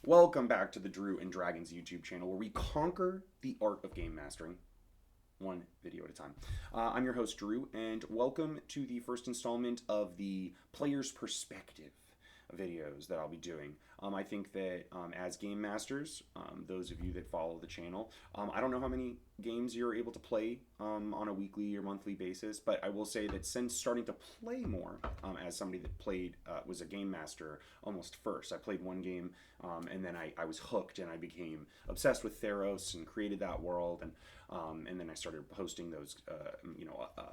Welcome back to the Drew and Dragons YouTube channel where we conquer the art of game mastering one video at a time. I'm your host, Drew, and welcome to the first installment of the player's perspective videos that I'll be doing. I think that as game masters, those of you that follow the channel, I don't know how many games you're able to play on a weekly or monthly basis, but I will say that since starting to play more, as somebody that played, was a game master almost first, I played one game and then I was hooked and I became obsessed with Theros and created that world, and then I started posting those,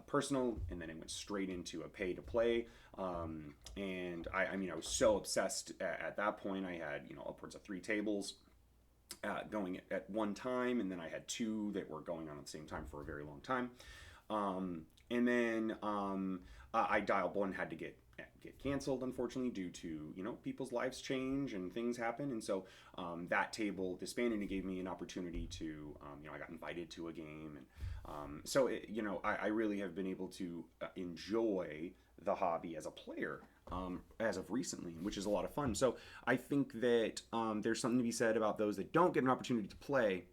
personal, and then it went straight into a pay to play. And I was so obsessed at that point. I had, upwards of 3 tables going at one time, and then I had 2 that were going on at the same time for a very long time. And then I dialed one had to get canceled, unfortunately, due to people's lives change and things happen, and so that table disbanded and gave me an opportunity to I got invited to a game, and I really have been able to enjoy the hobby as a player as of recently, which is a lot of fun. So I think that there's something to be said about those that don't get an opportunity to play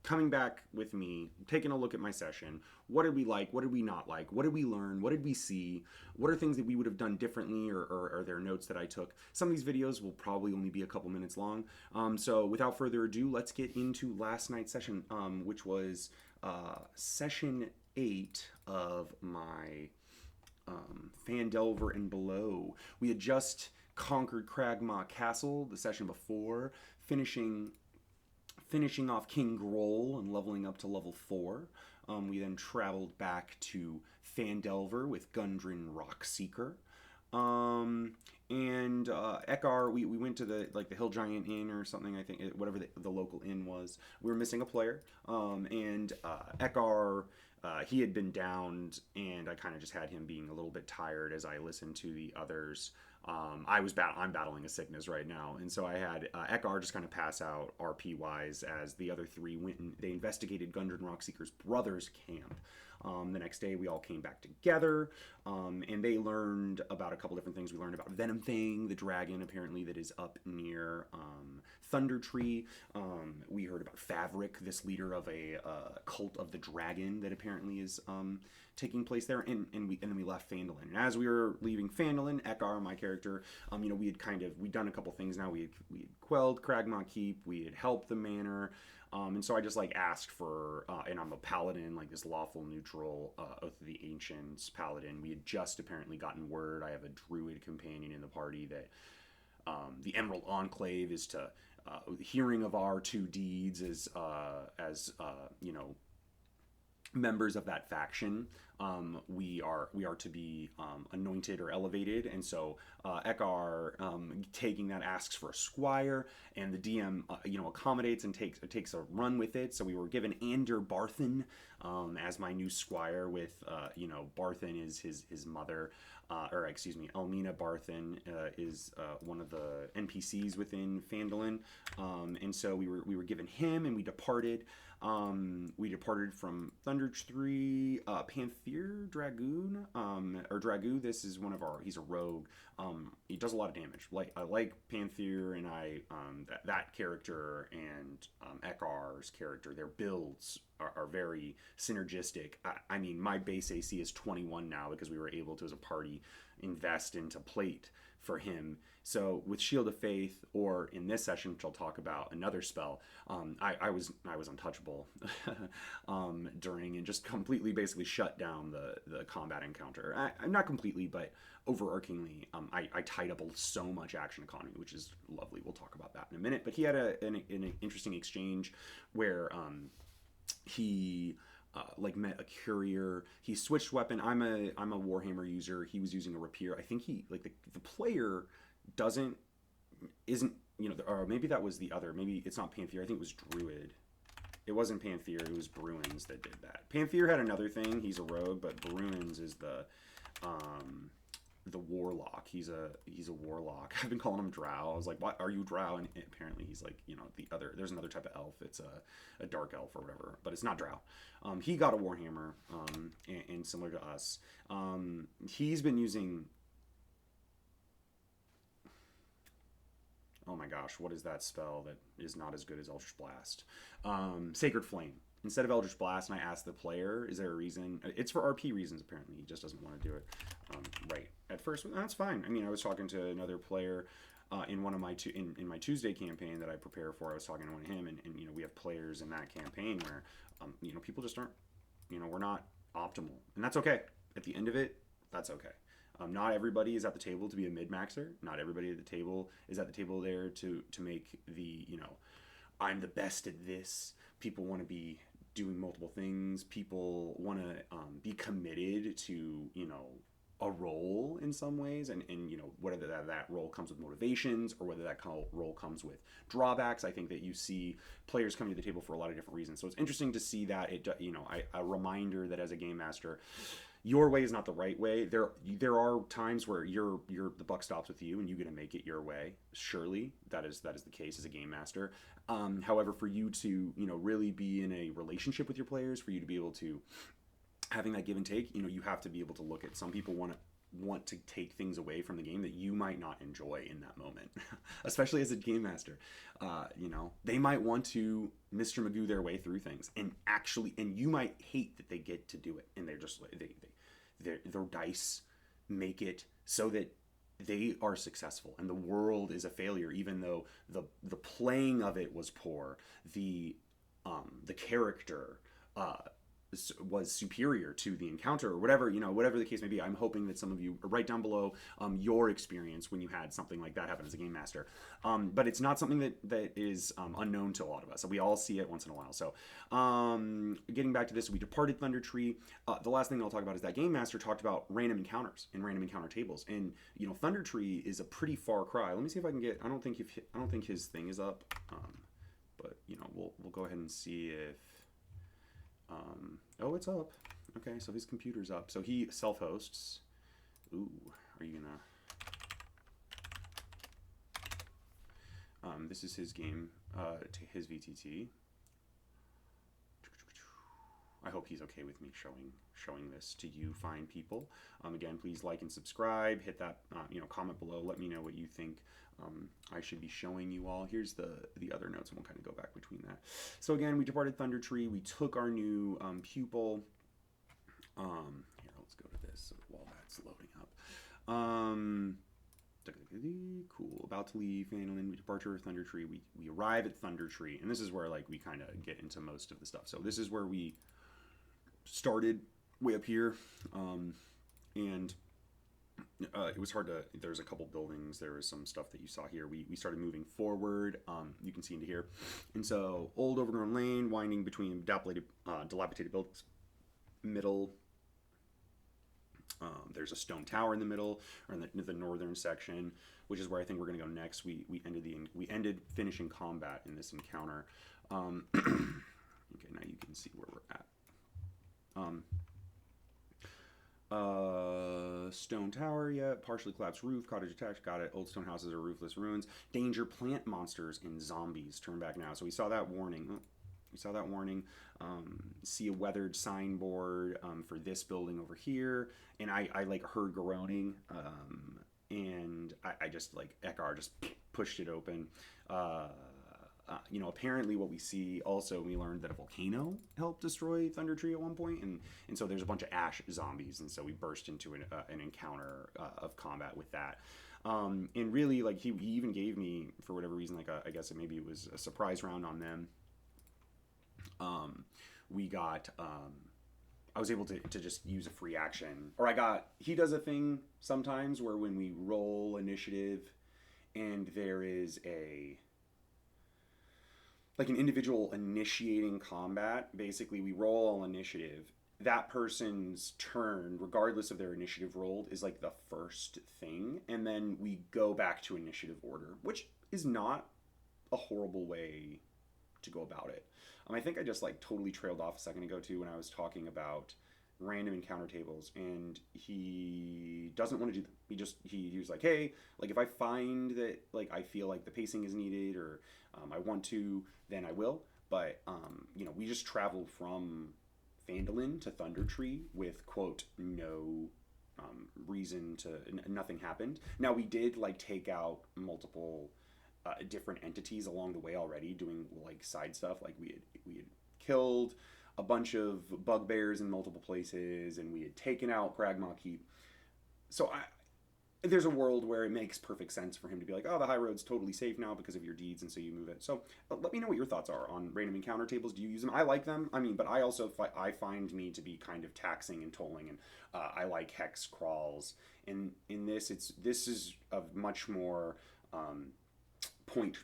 coming back with me, taking a look at my session. What did we like? What did we not like? What did we learn? What did we see? What are things that we would have done differently, or are there notes that I took? Some of these videos will probably only be a couple minutes long. So without further ado, let's get into last night's session, which was session 8 of my Phandelver and below. We had just conquered Cragmaw Castle the session before, finishing off King Groll and leveling up to level 4. We then traveled back to Phandelver with Gundren Rockseeker. And Ekar, we went to the Hill Giant Inn or something, I think, whatever the local inn was. We were missing a player, and Ekar, he had been downed, and I kind of just had him being a little bit tired as I listened to the others. I'm battling a sickness right now, and so I had Ekar just kind of pass out RP wise as the other 3 went and they investigated Gundren Rockseeker's brother's camp. The next day we all came back together, and they learned about a couple different things. We learned about Venom Fang, the dragon apparently that is up near Thundertree. We heard about Favrik, this leader of a cult of the dragon that apparently is taking place there, and then we left Phandalin. And as we were leaving Phandalin, Ekar, my character, we'd done a couple things now. We had quelled Cragmaw Keep, we had helped the manor, and so I just asked for, and I'm a paladin, this lawful neutral Oath of the Ancients paladin. We had just apparently gotten word. I have a druid companion in the party that the Emerald Enclave is to hearing of our 2 deeds as members of that faction, we are to be anointed or elevated, and so Ekar, taking that, asks for a squire, and the DM accommodates and takes a run with it. So we were given Ander Barthen as my new squire, with Barthen is his mother, Elmina Barthen is one of the NPCs within Phandalin, and so we were given him, and we departed. We departed from Thundertree, Panther Dragoon, or Dragoo. This is he's a rogue. He does a lot of damage. I like Panther, and that character and Ekar's character, their builds are very synergistic. I mean, my base AC is 21 now because we were able to, as a party, invest into plate for him. So with Shield of Faith, or in this session, which I'll talk about, another spell, I was untouchable during, and just completely basically shut down the combat encounter. I'm not completely, but overarchingly, I tied up so much action economy, which is lovely. We'll talk about that in a minute. But he had an interesting exchange where he met a courier. He switched weapon. I'm a Warhammer user. He was using a rapier. I think he the player isn't or maybe that was the other. Maybe it's not Panther. I think it was Druid. It wasn't Panther. It was Bruins that did that. Panther had another thing. He's a rogue, but Bruins is the warlock. He's a warlock. I've been calling him Drow. I was like, "What are you, Drow?" And apparently he's the other. There's another type of elf. It's a dark elf or whatever, but it's not Drow. He got a warhammer, and similar to us, he's been using. Oh my gosh, what is that spell that is not as good as Eldritch Blast? Sacred Flame. Instead of Eldritch Blast, and I asked the player, is there a reason? It's for RP reasons, apparently. He just doesn't want to do it right at first. That's fine. I mean, I was talking to another player in one of my in my Tuesday campaign that I prepare for. I was talking to one of him, and we have players in that campaign where people just aren't, we're not optimal, and that's okay. At the end of it, that's okay. Not everybody is at the table to be a mid-maxer. Not everybody at the table is at the table there to make the, I'm the best at this. People want to be doing multiple things. People want to be committed to, a role in some ways, and whether that role comes with motivations or whether that role comes with drawbacks. I think that you see players coming to the table for a lot of different reasons. So it's interesting to see that a reminder that as a game master, your way is not the right way. There are times where the buck stops with you and you get to make it your way. Surely that is the case as a game master. However, for you to really be in a relationship with your players, for you to be able to having that give and take, you have to be able to look at, some people want to take things away from the game that you might not enjoy in that moment, especially as a game master. They might want to Mr. Magoo their way through things, and you might hate that they get to do it, and they're just their dice make it so that they are successful and the world is a failure, even though the playing of it was poor. The character was superior to the encounter, or whatever the case may be. I'm hoping that some of you write down below your experience when you had something like that happen as a game master. But it's not something that is unknown to a lot of us. We all see it once in a while. So getting back to this, we departed Thundertree. The last thing I'll talk about is that game master talked about random encounters and random encounter tables. And Thundertree is a pretty far cry. Let me see if I can get. I don't think his thing is up. But we'll go ahead and see if. Oh, it's up. Okay, so his computer's up. So he self-hosts. Ooh, are you gonna... this is his game, to his VTT. I hope he's okay with me showing this to you fine people. Again, please like and subscribe. Hit that, comment below. Let me know what you think I should be showing you all. Here's the other notes, and we'll kind of go back between that. So again, we departed Thundertree. We took our new pupil. Here, let's go to this while that's loading up. Cool. About to leave Phandalin. We departure Thundertree. We arrive at Thundertree, and this is where we kind of get into most of the stuff. So this is where we started, way up here, and it was hard to. There's a couple buildings. There was some stuff that you saw here. We started moving forward. You can see into here, and so old overgrown lane winding between dilapidated buildings. Middle. There's a stone tower in the middle, or in the northern section, which is where I think we're going to go next. We ended finishing combat in this encounter. Okay, now you can see where we're at. Stone tower, yeah. Partially collapsed roof, cottage attached, got it. Old stone houses are roofless ruins. Danger, plant monsters and zombies. Turn back now. So we saw that warning. See a weathered signboard for this building over here, and I heard groaning, and I just Ekar just pushed it open. Apparently what we see also, we learned that a volcano helped destroy Thundertree at one point, and so there's a bunch of ash zombies, and so we burst into an encounter of combat with that. And really, he even gave me, for whatever reason, I guess maybe it was a surprise round on them. We got, I was able to just use a free action, or he does a thing sometimes where when we roll initiative and there is an individual initiating combat, basically we roll all initiative. That person's turn, regardless of their initiative rolled, is the first thing, and then we go back to initiative order, which is not a horrible way to go about it. I think I just totally trailed off a second ago too when I was talking about random encounter tables, and he doesn't want to do them. He was like, hey, if I find that I feel the pacing is needed, or I want to, then I will. But we just traveled from Phandalin to Thundertree with quote no reason to, nothing happened. Now we did take out multiple different entities along the way already, doing like side stuff. Like we had killed a bunch of bugbears in multiple places, and we had taken out Cragmaw Keep. So there's a world where it makes perfect sense for him to be like, oh, the high road's totally safe now because of your deeds, and so you move it. So let me know what your thoughts are on random encounter tables. Do you use them? I like them. I mean, but I also I find me to be kind of taxing and tolling, and I like hex crawls. In this, this is a much more point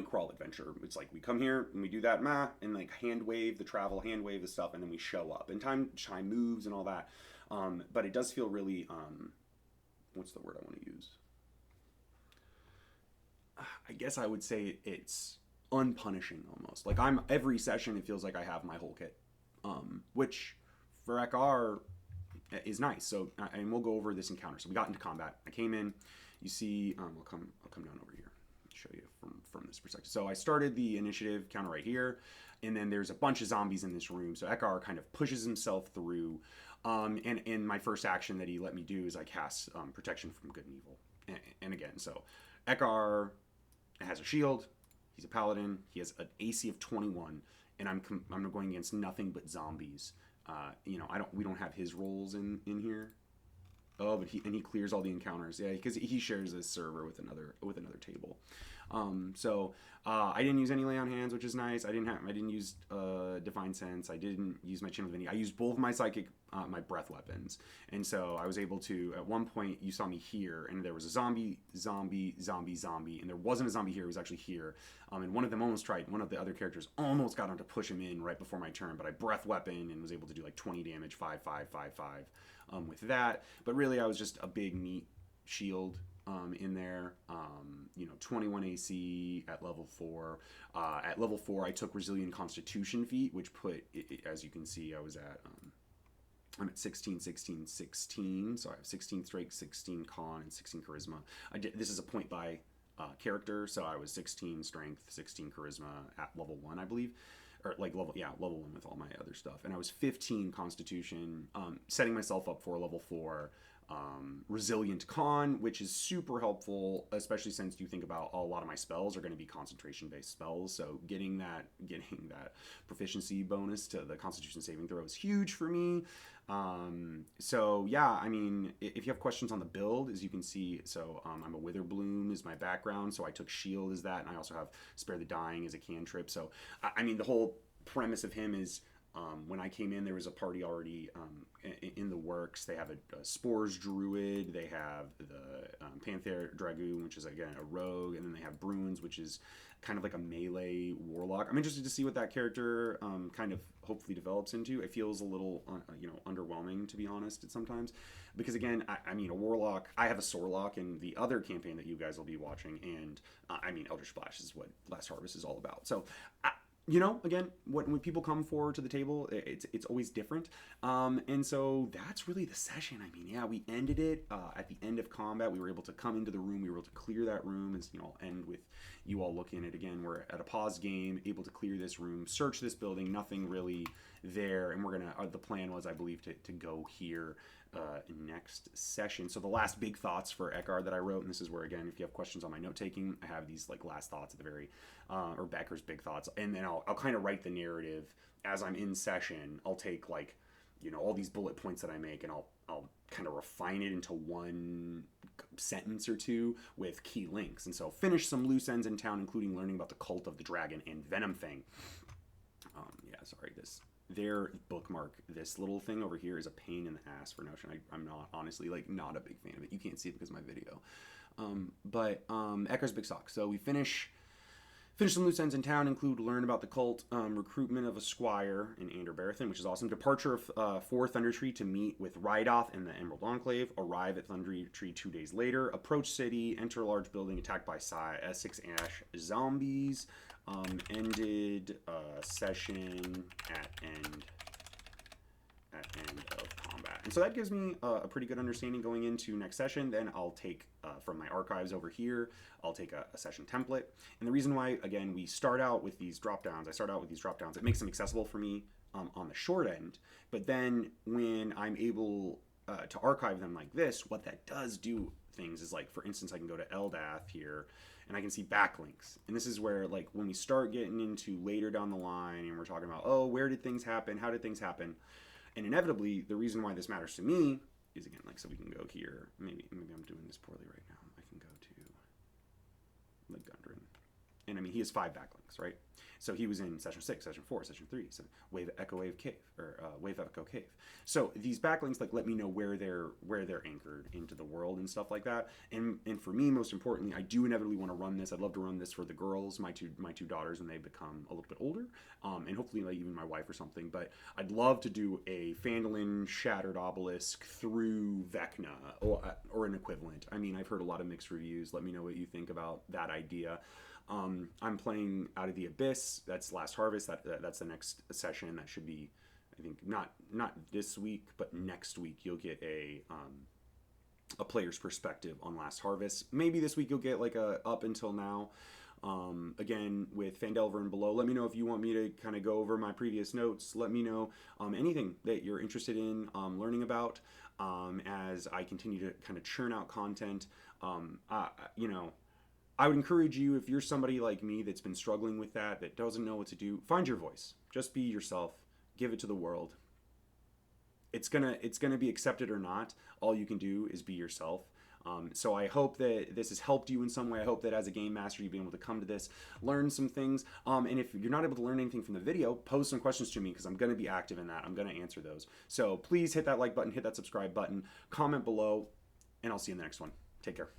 crawl adventure. It's like we come here and we do that and like hand wave the travel, hand wave the stuff, and then we show up. And time moves and all that. But it does feel really what's the word I want to use? I guess I would say it's unpunishing almost. Like every session it feels like I have my whole kit. Which for Ekar is nice. So and we'll go over this encounter. So we got into combat. I came in, you see I'll come down over here. Show you from this perspective. So I started the initiative counter right here, and then there's a bunch of zombies in this room. So Ekar kind of pushes himself through. And my first action that he let me do is I cast protection from good and evil. And again, so Ekar has a shield. He's a paladin. He has an AC of 21, and I'm going against nothing but zombies. We don't have his rolls in here. Oh, but he clears all the encounters. Yeah, because he shares this server with another table. I didn't use any lay on hands, which is nice. I didn't use divine sense. I didn't use my channel divinity. I used both of my psychic, my breath weapons, and so I was able to. At one point, you saw me here, and there was a zombie, and there wasn't a zombie here. It was actually here, and one of them almost tried. One of the other characters almost got him to push him in right before my turn, but I breath weapon and was able to do like 20 damage, 5, 5, 5, 5. With that, but really I was just a big meat shield in there. 21 AC at level 4. At level 4, I took Resilient Constitution feat, which put, as you can see, I'm at 16, 16, 16. So I have 16 strength, 16 con, and 16 charisma. This is a point by character, so I was 16 strength, 16 charisma at level 1, I believe. Or like level 1 with all my other stuff. And I was 15 constitution, setting myself up for level 4 resilient con, which is super helpful, especially since you think about a lot of my spells are going to be concentration based spells. So getting that proficiency bonus to the constitution saving throw is huge for me. I mean, if you have questions on the build, as you can see, so I'm a Witherbloom is my background, so I took shield as that, and I also have Spare the Dying as a cantrip. So I mean, the whole premise of him is when I came in, there was a party already in the works. They have a Spores Druid, they have the Panther Dragoon, which is again a rogue, and then they have Bruins, which is kind of like a melee warlock. I'm interested to see what that character kind of hopefully develops into. It feels a little underwhelming, to be honest, at sometimes, because again, I mean, a warlock. I have a Sorlock in the other campaign that you guys will be watching, and I mean, Eldritch Splash is what Last Harvest is all about. So again, when people come forward to the table, it's always different. And so that's really the session. I mean, yeah, we ended it at the end of combat. We were able to come into the room. We were able to clear that room. As I'll end with you all looking at it again. We're at a pause game, able to clear this room, search this building. Nothing really there, and we're gonna. The plan was, I believe, to go here next session. So the last big thoughts for Ekar that I wrote, and this is where, again, if you have questions on my note taking, I have these like last thoughts at the very, or Becker's big thoughts, and then I'll kind of write the narrative as I'm in session. I'll take like, all these bullet points that I make, and I'll kind of refine it into one sentence or two with key links. And so finish some loose ends in town, including learning about the cult of the dragon and Venom Fang. Their bookmark, this little thing over here, is a pain in the ass for Notion. I'm not, honestly, like, not a big fan of it. You can't see it because of my video. Ekar's big sock. So we finish some loose ends in town, include learn about the cult, recruitment of a squire in Anderbarathon, which is awesome. Departure for Thundertree to meet with Rydoth and the Emerald Enclave. Arrive at Thundertree 2 days later. Approach city. Enter a large building attacked by Essex Ash zombies. Ended session at end of combat. And so that gives me a pretty good understanding going into next session. Then I'll take from my archives over here, I'll take a session template. And the reason why, again, we start out with these drop downs, it makes them accessible for me on the short end. But then when I'm able to archive them like this, what that does do things is, like, for instance, I can go to Eldath here, and I can see backlinks. And this is where, like, when we start getting into later down the line and we're talking about, oh, where did things happen? How did things happen? And inevitably, the reason why this matters to me is, again, like, so we can go here. Maybe I'm doing this poorly right now. I can go to like Gundren. And I mean, he has 5 backlinks, right? So he was in session 6, session 4, session 3, so Wave Cave, or Wave Echo Cave. So these backlinks like let me know where they're anchored into the world and stuff like that. And for me, most importantly, I do inevitably want to run this. I'd love to run this for the girls, my two daughters, when they become a little bit older, and hopefully like even my wife or something. But I'd love to do a Phandalin Shattered Obelisk through Vecna or an equivalent. I mean, I've heard a lot of mixed reviews. Let me know what you think about that idea. I'm playing Out of the Abyss. That's Last Harvest. That's the next session. That should be, I think, not this week, but next week you'll get a player's perspective on Last Harvest. Maybe this week you'll get like a up until now. Again, with Phandelver and below, let me know if you want me to kind of go over my previous notes. Let me know anything that you're interested in learning about as I continue to kind of churn out content. I would encourage you, if you're somebody like me that's been struggling with that doesn't know what to do, find your voice. Just be yourself. Give it to the world. It's gonna be accepted or not. All you can do is be yourself. So I hope that this has helped you in some way. I hope that as a game master, you've been able to come to this, learn some things. And if you're not able to learn anything from the video, pose some questions to me because I'm going to be active in that. I'm going to answer those. So please hit that like button, hit that subscribe button, comment below, and I'll see you in the next one. Take care.